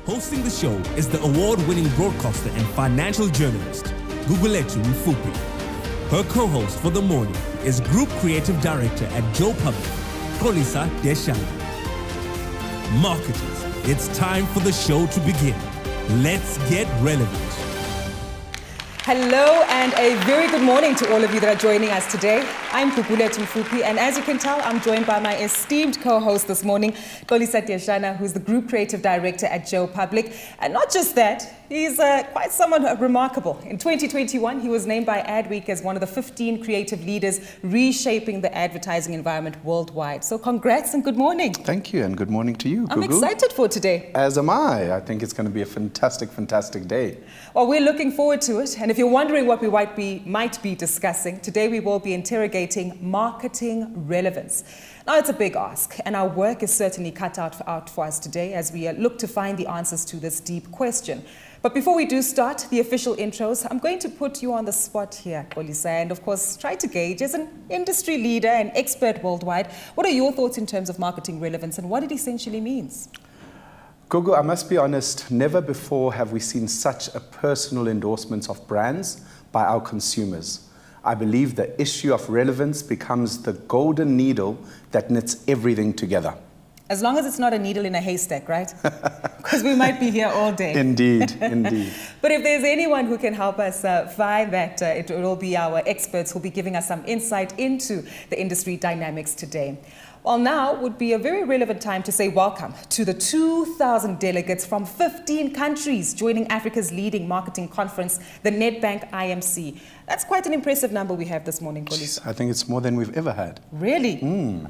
Hosting the show is the award-winning broadcaster and financial journalist, Gugulethu Mfuphi. Her co-host for the morning is Group Creative Director at Joe Public, Xolisa Dyeshana. Marketers, it's time for the show to begin. Let's get relevant. Hello and a very good morning to all of you that are joining us today. I'm Gugulethu Mfuphi, and as you can tell, I'm joined by my esteemed co-host this morning, Xolisa Dyeshana, who's the Group Creative Director at Joe Public. And not just that, he's quite someone remarkable. In 2021, he was named by Adweek as one of the 15 creative leaders reshaping the advertising environment worldwide. So congrats and good morning. Thank you, and good morning to you, I'm Gugu. excited for today. As am I. I think it's going to be a fantastic, fantastic day. Well, we're looking forward to it. And if you're wondering what we might be discussing, today we will be interrogating marketing relevance. Now, it's a big ask, and our work is certainly cut out for us today as we look to find the answers to this deep question. But before we do start the official intros, I'm going to put you on the spot here, Xolisa, and of course try to gauge, as an industry leader and expert worldwide, what are your thoughts in terms of marketing relevance and what it essentially means? Gugu, I must be honest, never before have we seen such a personal endorsement of brands by our consumers. I believe the issue of relevance becomes the golden needle that knits everything together. As long as it's not a needle in a haystack, right? Because we might be here all day. Indeed, indeed. But if there's anyone who can help us find that, it will be our experts who will be giving us some insight into the industry dynamics today. Well, now would be a very relevant time to say welcome to the 2,000 delegates from 15 countries joining Africa's leading marketing conference, the Nedbank IMC. That's quite an impressive number we have this morning, Xolisa. I think it's more than we've ever had. Really?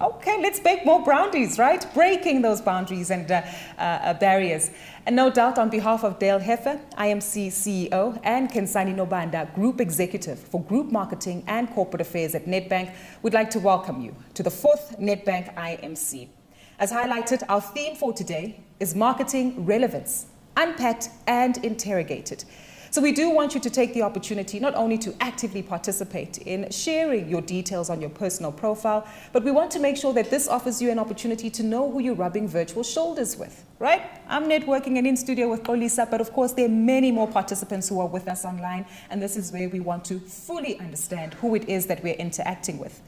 Okay, let's bake more boundaries, right? Breaking those boundaries and barriers. And no doubt, on behalf of Dale Heffer, IMC CEO, and Kensani Nobanda, Group Executive for Group Marketing and Corporate Affairs at Nedbank, we'd like to welcome you to the 4th Nedbank IMC. As highlighted, our theme for today is marketing relevance, unpacked and interrogated. So we do want you to take the opportunity not only to actively participate in sharing your details on your personal profile, but we want to make sure that this offers you an opportunity to know who you're rubbing virtual shoulders with, right? I'm networking and in studio with Xolisa, but of course there are many more participants who are with us online, and this is where we want to fully understand who it is that we're interacting with.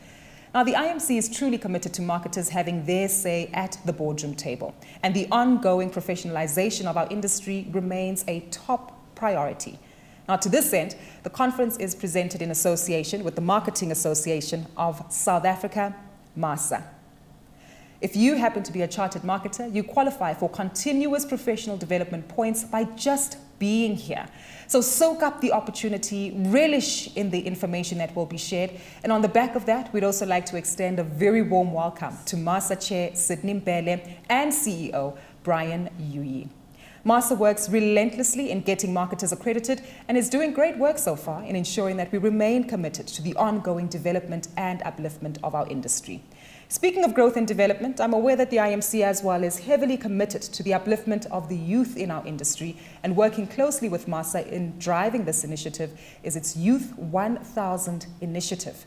Now, the IMC is truly committed to marketers having their say at the boardroom table, and the ongoing professionalization of our industry remains a top priority. Now, to this end, the conference is presented in association with the Marketing Association of South Africa, MASA. If you happen to be a chartered marketer, you qualify for continuous professional development points by just being here. So soak up the opportunity, relish in the information that will be shared, and on the back of that, we'd also like to extend a very warm welcome to MASA Chair Sydney Mbele and CEO Brian Yuyi. MASA works relentlessly in getting marketers accredited and is doing great work so far in ensuring that we remain committed to the ongoing development and upliftment of our industry. Speaking of growth and development, I'm aware that the IMC as well is heavily committed to the upliftment of the youth in our industry, and working closely with MASA in driving this initiative is its Youth 1000 initiative.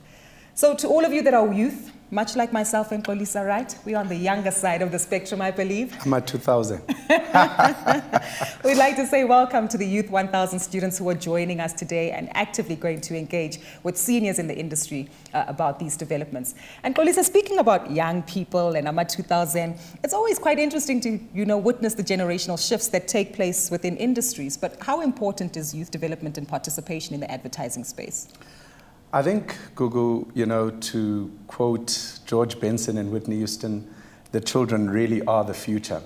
So to all of you that are youth, much like myself and Xolisa, right? We're on the younger side of the spectrum, I believe. I'm at 2000. We'd like to say welcome to the Youth 1000 students who are joining us today and actively going to engage with seniors in the industry about these developments. And Xolisa, speaking about young people and I'm at 2000, it's always quite interesting to, witness the generational shifts that take place within industries. But how important is youth development and participation in the advertising space? I think, Gugu, to quote George Benson and Whitney Houston, the children really are the future.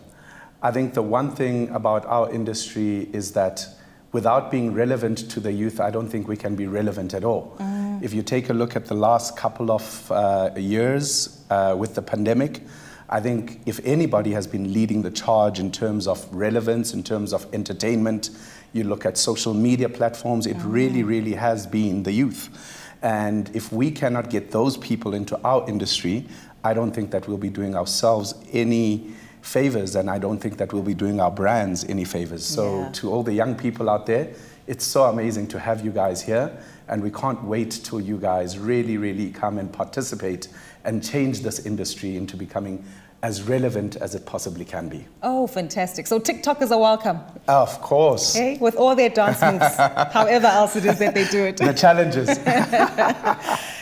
I think the one thing about our industry is that without being relevant to the youth, I don't think we can be relevant at all. If you take a look at the last couple of years with the pandemic, I think if anybody has been leading the charge in terms of relevance, in terms of entertainment, you look at social media platforms, it really, really has been the youth. And if we cannot get those people into our industry, I don't think that we'll be doing ourselves any favors, and I don't think that we'll be doing our brands any favors. So to all the young people out there, it's so amazing to have you guys here, and we can't wait till you guys really, really come and participate and change this industry into becoming as relevant as it possibly can be. Oh, fantastic. So TikTokers are welcome. Of course. Okay, with all their dance moves, however else it is that they do it. The challenges.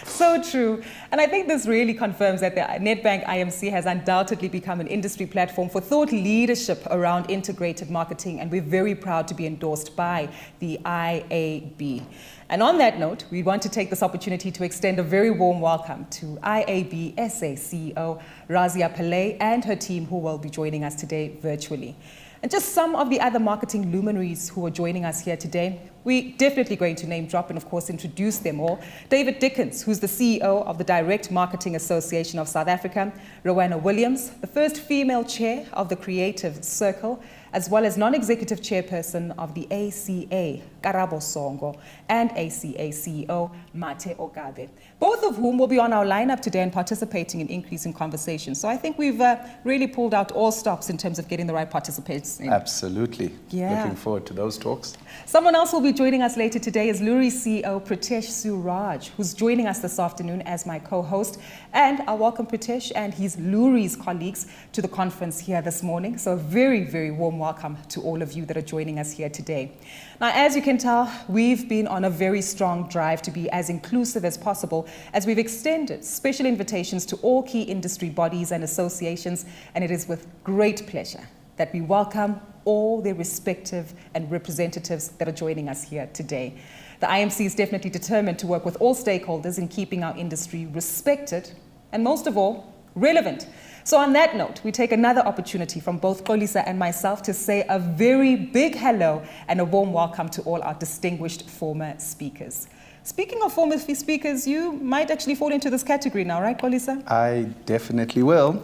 So true. And I think this really confirms that the Nedbank IMC has undoubtedly become an industry platform for thought leadership around integrated marketing, and we're very proud to be endorsed by the IAB. And on that note, we want to take this opportunity to extend a very warm welcome to IAB SA CEO Razia Pillay and her team, who will be joining us today virtually. And just some of the other marketing luminaries who are joining us here today, we're definitely going to name drop and, of course, introduce them all. David Dickens, who's the CEO of the Direct Marketing Association of South Africa. Rowena Williams, the first female chair of the Creative Circle, as well as non-executive chairperson of the ACA, Karabo Songo, and ACA CEO, Mate Okabe. Both of whom will be on our lineup today and participating in increasing conversation. So I think we've really pulled out all stops in terms of getting the right participants in. Absolutely. Yeah. Looking forward to those talks. Someone else who will be joining us later today is Luri's CEO, Pritesh Suraj, who's joining us this afternoon as my co-host. And I welcome Pritesh and his Luri's colleagues to the conference here this morning. So a very, very warm welcome to all of you that are joining us here today. Now, as you can tell, we've been on a very strong drive to be as inclusive as possible as we've extended special invitations to all key industry bodies and associations, and it is with great pleasure that we welcome all their respective and representatives that are joining us here today. The IMC is definitely determined to work with all stakeholders in keeping our industry respected and, most of all, relevant. So on that note, we take another opportunity from both Xolisa and myself to say a very big hello and a warm welcome to all our distinguished former speakers. Speaking of former speakers, you might actually fall into this category now, right, Xolisa? I definitely will.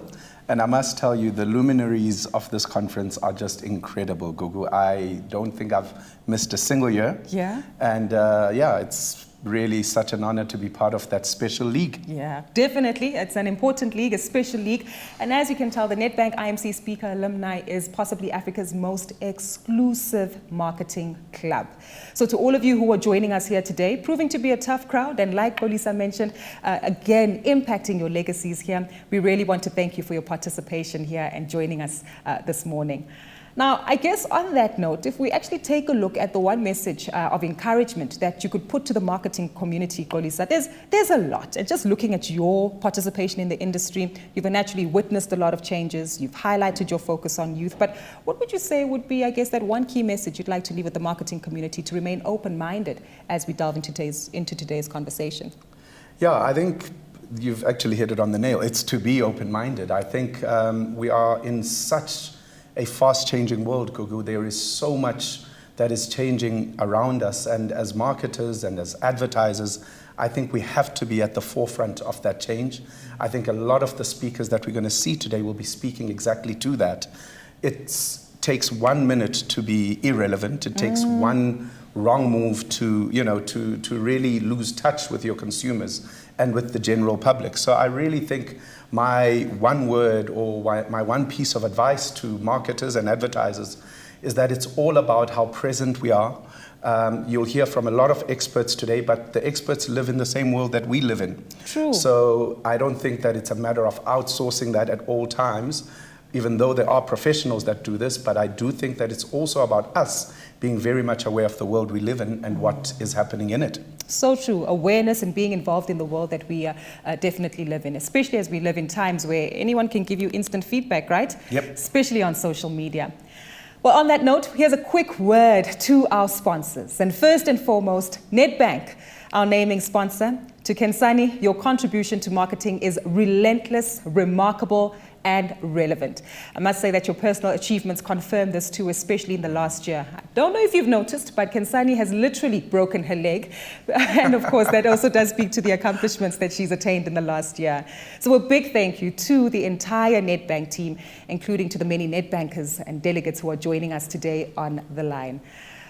And I must tell you, the luminaries of this conference are just incredible, Gugu. I don't think I've missed a single year. Yeah. And yeah, it's really such an honor to be part of that special league. Yeah, definitely. It's an important league, a special league. And as you can tell, the Nedbank IMC Speaker Alumni is possibly Africa's most exclusive marketing club. So to all of you who are joining us here today, proving to be a tough crowd, and like Xolisa mentioned, again, impacting your legacies here, we really want to thank you for your participation here and joining us this morning. Now, I guess on that note, if we actually take a look at the one message of encouragement that you could put to the marketing community, Xolisa, there's a lot. And just looking at your participation in the industry, you've naturally witnessed a lot of changes. You've highlighted your focus on youth. But what would you say would be, I guess, that one key message you'd like to leave with the marketing community to remain open-minded as we delve into today's conversation? Yeah, I think you've actually hit it on the nail. It's to be open-minded. I think we are in such a fast-changing world, Gugu. There is so much that is changing around us, and as marketers and as advertisers, I think we have to be at the forefront of that change. I think a lot of the speakers that we're going to see today will be speaking exactly to that. It takes 1 minute to be irrelevant. It takes one wrong move to really lose touch with your consumers and with the general public. So I really think my one word or my one piece of advice to marketers and advertisers is that it's all about how present we are. You'll hear from a lot of experts today, but the experts live in the same world that we live in. True. So I don't think that it's a matter of outsourcing that at all times, even though there are professionals that do this, but I do think that it's also about us being very much aware of the world we live in and what is happening in it. So true. Awareness and being involved in the world that we definitely live in, especially as we live in times where anyone can give you instant feedback, right? Yep. Especially on social media. Well, on that note, here's a quick word to our sponsors. And first and foremost, Nedbank, our naming sponsor. To Kensani, your contribution to marketing is relentless, remarkable, and relevant. I must say that your personal achievements confirm this too, especially in the last year. I don't know if you've noticed, but Kensani has literally broken her leg. And of course, that also does speak to the accomplishments that she's attained in the last year. So a big thank you to the entire Nedbank team, including to the many Nedbankers and delegates who are joining us today on the line.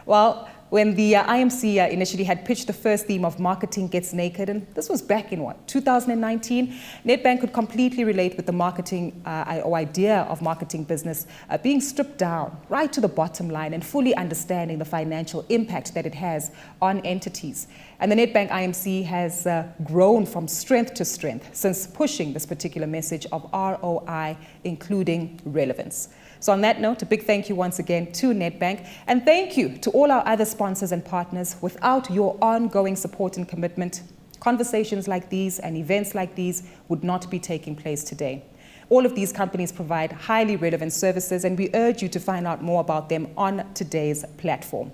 Well, when the IMC initially had pitched the first theme of Marketing Gets Naked, and this was back in 2019, Nedbank could completely relate with the marketing or idea of marketing business being stripped down right to the bottom line and fully understanding the financial impact that it has on entities. And the Nedbank IMC has grown from strength to strength since pushing this particular message of ROI, including relevance. So on that note, a big thank you once again to Nedbank, and thank you to all our other sponsors and partners. Without your ongoing support and commitment, conversations like these and events like these would not be taking place today. All of these companies provide highly relevant services, and we urge you to find out more about them on today's platform.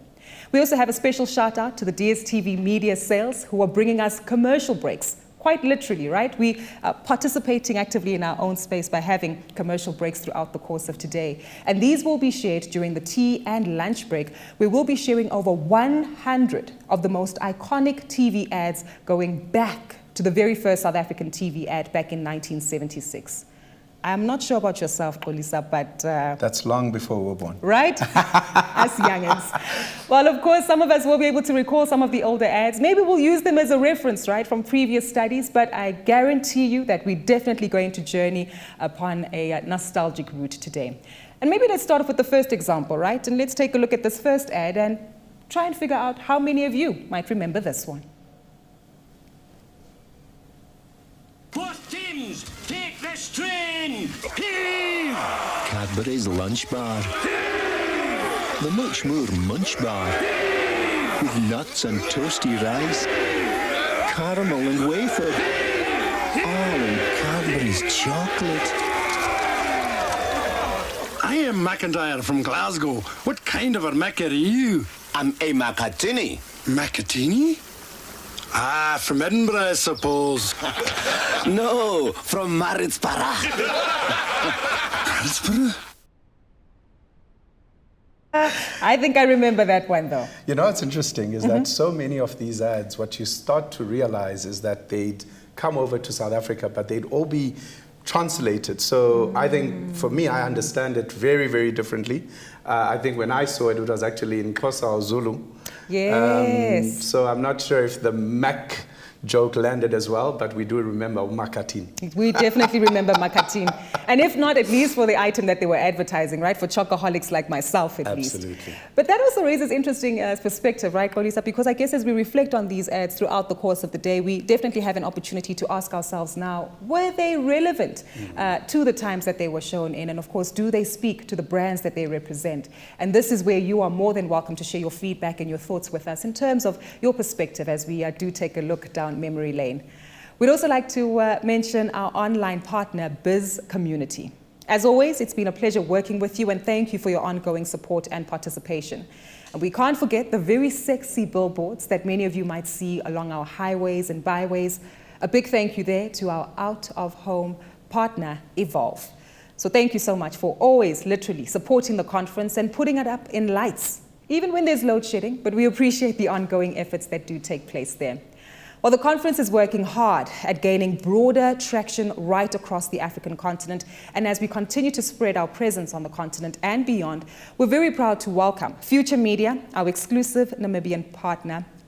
We also have a special shout out to the DStv media sales who are bringing us commercial breaks. Quite literally, right? We are participating actively in our own space by having commercial breaks throughout the course of today. And these will be shared during the tea and lunch break. We will be sharing over 100 of the most iconic TV ads going back to the very first South African TV ad back in 1976. I'm not sure about yourself, Xolisa, but... That's long before we were born. Right? Us youngins. Well, of course, some of us will be able to recall some of the older ads. Maybe we'll use them as a reference, right, from previous studies, but I guarantee you that we're definitely going to journey upon a nostalgic route today. And maybe let's start off with the first example, right? And let's take a look at this first ad and try and figure out how many of you might remember this one. Both teams, take this train! Heave! Cadbury's Lunch Bar. The Much More Munch Bar. With nuts and toasty rice. Caramel and wafer. All in Cadbury's chocolate. I am McIntyre from Glasgow. What kind of a Mac are you? I'm a Macatini. Macatini? Ah, from Edinburgh, I suppose. No, from Maritzburg. Maritzburg? I think I remember that one, though. You know what's interesting is that so many of these ads, what you start to realize is that they'd come over to South Africa, but they'd all be translated. So I think, for me, I understand it very, very differently. I think when I saw it, it was actually in Xhosa or Zulu. Yes. So I'm not sure if the Mac joke landed as well, but we do remember Makatini. We definitely remember Makatini. And if not, at least for the item that they were advertising, right? For chocoholics like myself, at least. Absolutely. But that also raises interesting perspective, right, Xolisa? Because I guess as we reflect on these ads throughout the course of the day, we definitely have an opportunity to ask ourselves now, were they relevant to the times that they were shown in? And of course, do they speak to the brands that they represent? And this is where you are more than welcome to share your feedback and your thoughts with us in terms of your perspective as we do take a look down memory lane. We'd also like to mention our online partner, Bizcommunity. As always, it's been a pleasure working with you, and thank you for your ongoing support and participation. And we can't forget the very sexy billboards that many of you might see along our highways and byways. A big thank you there to our out-of-home partner, Evolve. So thank you so much for always literally supporting the conference and putting it up in lights, even when there's load shedding, but we appreciate the ongoing efforts that do take place there. Well, the conference is working hard at gaining broader traction right across the African continent. And as we continue to spread our presence on the continent and beyond, we're very proud to welcome Future Media, our exclusive Namibian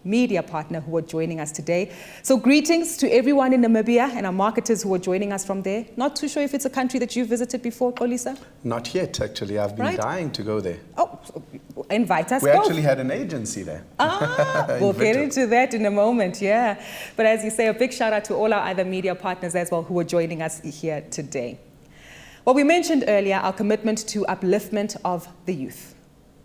media partner who are joining us today. So greetings to everyone in Namibia and our marketers who are joining us from there. Not too sure if it's a country that you've visited before, Xolisa? Not yet, actually. I've been dying to go there. Oh, invite us. We actually had an agency there. We'll get into that in a moment, yeah. But as you say, a big shout out to all our other media partners as well who are joining us here today. Well, we mentioned earlier our commitment to upliftment of the youth.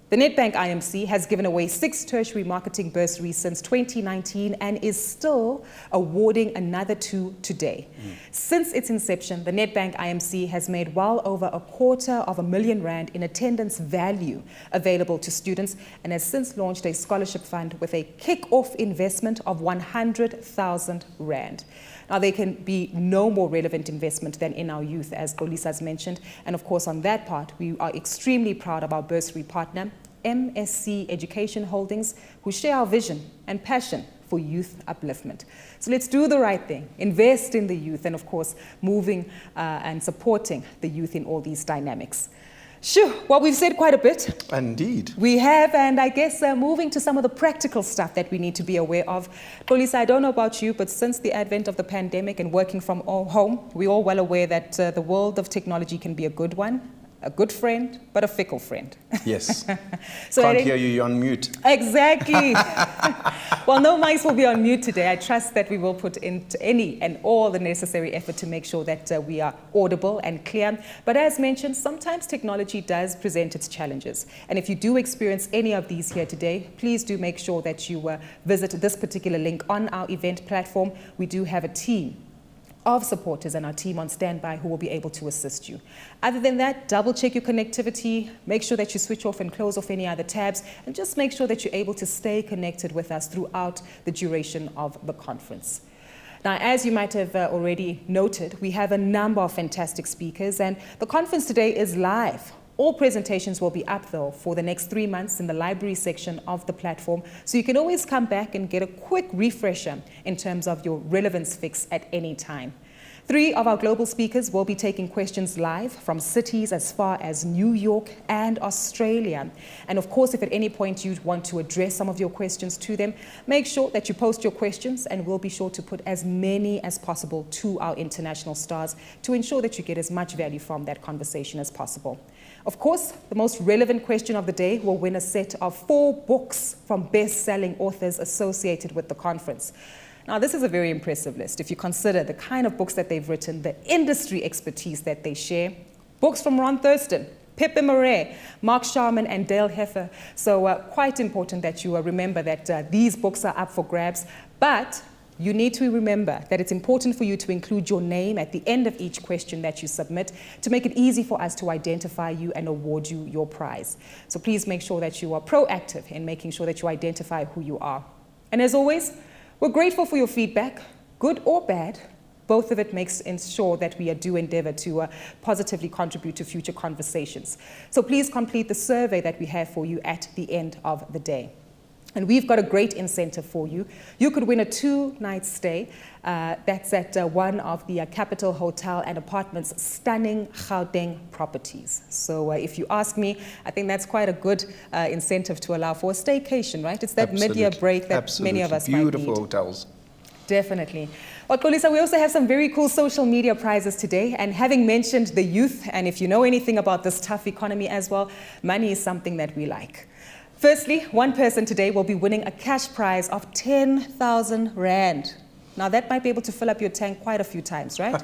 The Nedbank IMC has given away 6 tertiary marketing bursaries since 2019 and is still awarding another 2 today. Since its inception, the Nedbank IMC has made well over R250,000 in attendance value available to students and has since launched a scholarship fund with a kick-off investment of R100,000. Now, there can be no more relevant investment than in our youth, as Xolisa has mentioned. And of course, on that part, we are extremely proud of our bursary partner, MSC Education Holdings, who share our vision and passion for youth upliftment. So let's do the right thing, invest in the youth, and of course, moving and supporting the youth in all these dynamics. Sure, well, we've said quite a bit. Indeed. We have, and I guess moving to some of the practical stuff that we need to be aware of. Xolisa, I don't know about you, but since the advent of the pandemic and working from home, we're all well aware that the world of technology can be a good one, a good friend, but a fickle friend. Yes. So Can't hear you, you're on mute. Exactly. Well, no mics will be on mute today. I trust that we will put into any and all the necessary effort to make sure that we are audible and clear. But as mentioned, sometimes technology does present its challenges. And if you do experience any of these here today, please do make sure that you visit this particular link on our event platform. We do have a team of supporters and our team on standby who will be able to assist you. Other than that, double check your connectivity, make sure that you switch off and close off any other tabs, and just make sure that you're able to stay connected with us throughout the duration of the conference. Now, as you might have already noted, we have a number of fantastic speakers, and the conference today is live. All presentations will be up, though, for the next 3 months in the library section of the platform, so you can always come back and get a quick refresher in terms of your relevance fix at any time. 3 of our global speakers will be taking questions live from cities as far as New York and Australia. And of course, if at any point you want to address some of your questions to them, make sure that you post your questions, and we'll be sure to put as many as possible to our international stars to ensure that you get as much value from that conversation as possible. Of course, the most relevant question of the day will win a set of 4 books from best-selling authors associated with the conference. Now, this is a very impressive list if you consider the kind of books that they've written, the industry expertise that they share. Books from Ron Thurston, Pepe Murray, Mark Sharman, and Dale Heffer. So quite important that you remember that these books are up for grabs, but you need to remember that it's important for you to include your name at the end of each question that you submit to make it easy for us to identify you and award you your prize. So please make sure that you are proactive in making sure that you identify who you are. And as always, we're grateful for your feedback, good or bad. Both of it makes ensure that we do endeavor to positively contribute to future conversations. So please complete the survey that we have for you at the end of the day. And we've got a great incentive for you. You could win a 2-night stay. That's at one of the Capital Hotel and Apartments stunning Gauteng properties. So if you ask me, I think that's quite a good incentive to allow for a staycation, right? It's that mid-year break that many of us might need. Beautiful hotels. Definitely. Well, Xolisa, we also have some very cool social media prizes today. And having mentioned the youth, and if you know anything about this tough economy as well, money is something that we like. Firstly, one person today will be winning a cash prize of 10,000 Rand. Now, that might be able to fill up your tank quite a few times, right?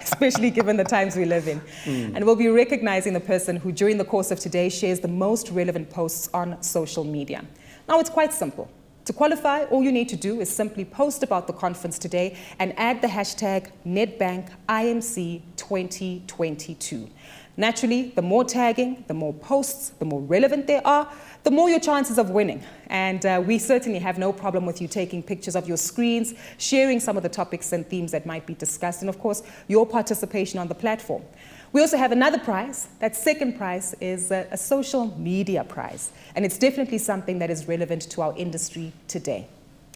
Especially given the times we live in. And we'll be recognizing the person who, during the course of today, shares the most relevant posts on social media. Now, it's quite simple. To qualify, all you need to do is simply post about the conference today and add the hashtag Nedbank IMC 2022. Naturally, the more tagging, the more posts, the more relevant they are, the more your chances of winning. And we certainly have no problem with you taking pictures of your screens, sharing some of the topics and themes that might be discussed, and of course, your participation on the platform. We also have another prize. That second prize is a social media prize. And it's definitely something that is relevant to our industry today.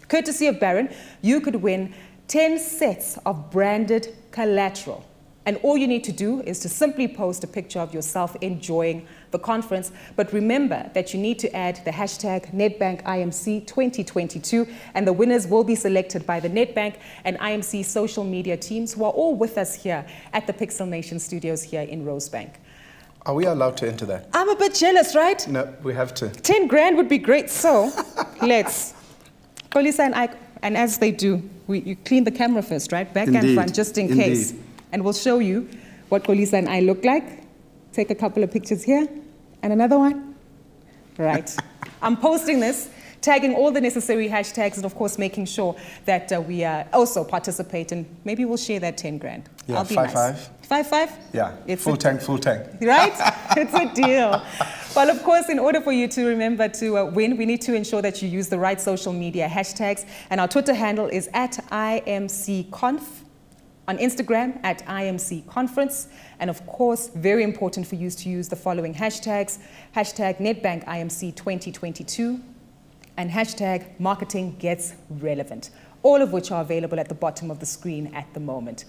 Courtesy of Baron, you could win 10 sets of branded collateral. And all you need to do is to simply post a picture of yourself enjoying the conference. But remember that you need to add the hashtag Nedbank IMC 2022, and the winners will be selected by the Nedbank and IMC social media teams who are all with us here at the Pixel Nation studios here in Rosebank. Are we allowed to enter that? I'm a bit jealous, right? No, we have to. 10 grand would be great, so let's. Xolisa and as they do, you clean the camera first, right? Back and front, just in case. And we'll show you what Xolisa and I look like. Take a couple of pictures here. And another one. Right. I'm posting this, tagging all the necessary hashtags, and of course making sure that we also participate, and maybe we'll share that 10 grand. Yeah, I'll be 5-5. nice. 5-5? Yeah, It's full tank. Right? It's a deal. Well, of course, in order for you to remember to win, we need to ensure that you use the right social media hashtags. And our Twitter handle is @IMCConf. On Instagram @IMCConference, and of course, very important for you to use the following hashtags: hashtag Nedbank IMC 2022 and hashtag Marketing Gets Relevant, all of which are available at the bottom of the screen at the moment.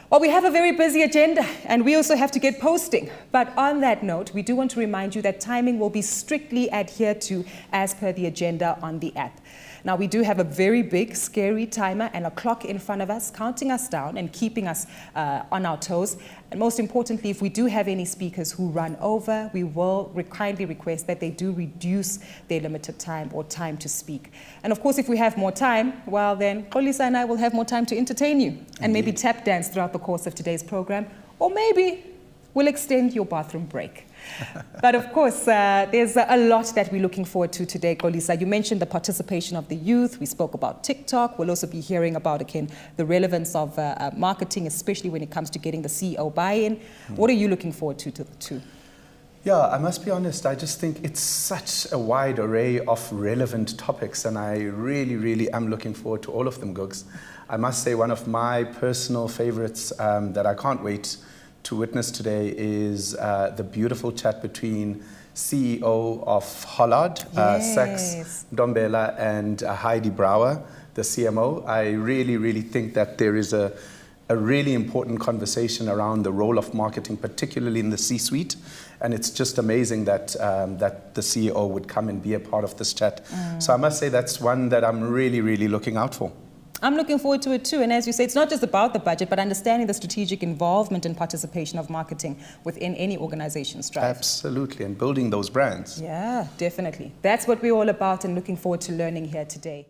Well, we have a very busy agenda and we also have to get posting. But on that note, we do want to remind you that timing will be strictly adhered to as per the agenda on the app. Now, we do have a very big, scary timer and a clock in front of us, counting us down and keeping us on our toes. And most importantly, if we do have any speakers who run over, we will kindly request that they do reduce their limited time or time to speak. And of course, if we have more time, well then, Xolisa and I will have more time to entertain you and maybe tap dance throughout the course of today's program, or maybe we'll extend your bathroom break. But of course, there's a lot that we're looking forward to today, Xolisa. You mentioned the participation of the youth. We spoke about TikTok. We'll also be hearing about, again, the relevance of marketing, especially when it comes to getting the CEO buy-in. What are you looking forward to? Yeah, I must be honest, I just think it's such a wide array of relevant topics, and I really am looking forward to all of them, Gugs. I must say one of my personal favorites that I can't wait to witness today is the beautiful chat between CEO of Hollard, Sax Ndombela, and Heidi Brouwer, the CMO. I really think that there is a really important conversation around the role of marketing, particularly in the C-suite. And it's just amazing that, that the CEO would come and be a part of this chat. So I must say that's one that I'm really looking out for. I'm looking forward to it too. And as you say, it's not just about the budget, but understanding the strategic involvement and participation of marketing within any organization's drive. Absolutely, and building those brands. Yeah, definitely. That's what we're all about and looking forward to learning here today.